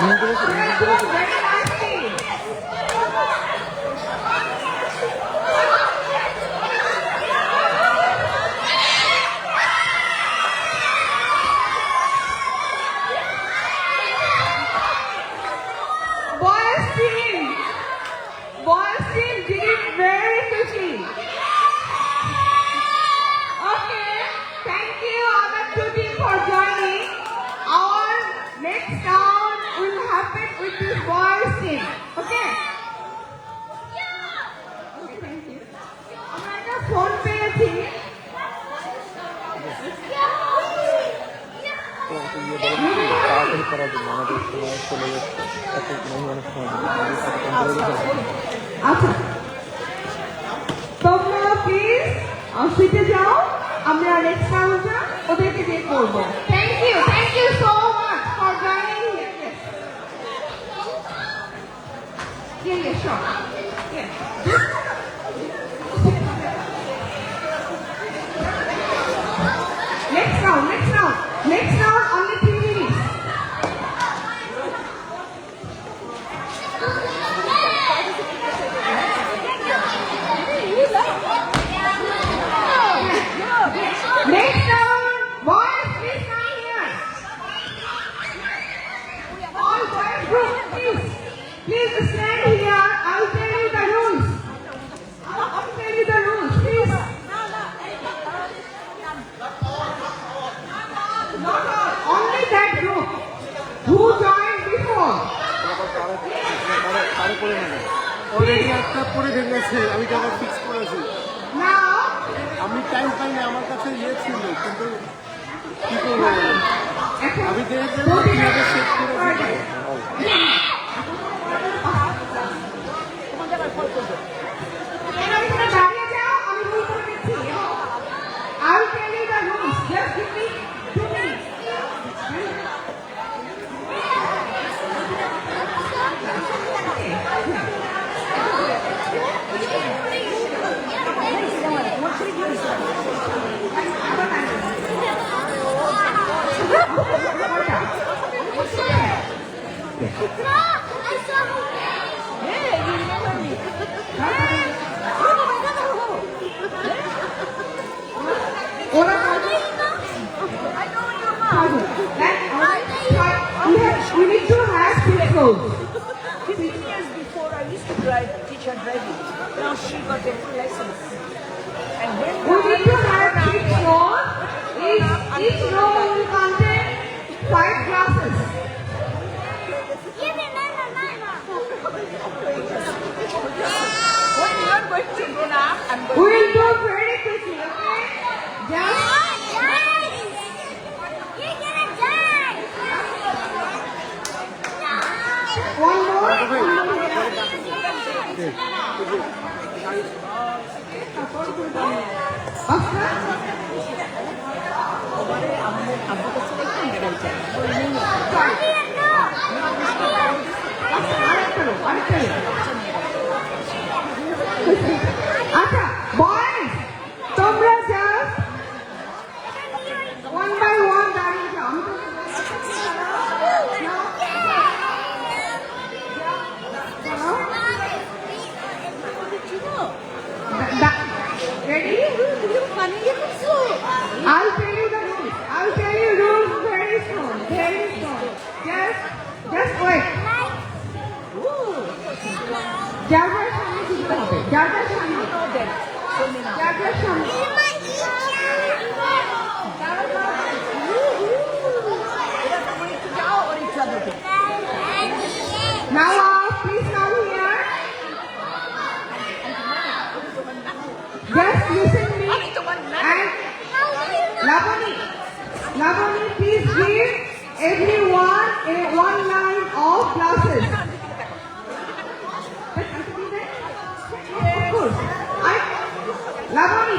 Boys team did it very quickly. Okay, thank you other two team for joining. Our next round will happen with this boys team. Okay? Okay, thank you. আমরা একটা phone পেয়েছি। আচ্ছা তোমরা please সিটে যাও, আমরা next রাউন্ডটা ওদেরকে দিয়ে করব। Thank you so much for joining here. Yeah, sure. Yeah. Next round, only 3 minutes. Next round, boys, please come here. All boys group, please stand here. I'll tell you the rules. Please. Not all, only that group who joined before. Already একটা পরে ভেঙেছে, আমি টাকা fix করেছি। Now, আমি time পাইনি, আমার কাছে ইয়ে ছিল, কিন্তু কি করবো আমি দেখে কিভাবে সেট করে দাঁড়িয়ে যাও, আমি রুল করে দিচ্ছি। I'll tell you the rules. Just give me 2 minutes. ওরা we need to have 6 rows. 15 years before, I used to teach her driving. Now she got a full license. And when We need to have 6 rows. Each row will contain 5 glasses. when you are going to go now, I'm We going will do it very quickly, okay? Just one more. আচ্ছা boys তোমরা just 1 by 1 দাঁড়িয়ে যাও। Ready? I'll tell you the rules. I'll tell you rules very soon. Just wait. যার সামনে দিতে হবে, যার সামনে, যার সামনে। Now please come here. Just listen me and Lavani, please give everyone one line of glasses. Of course. Lavani,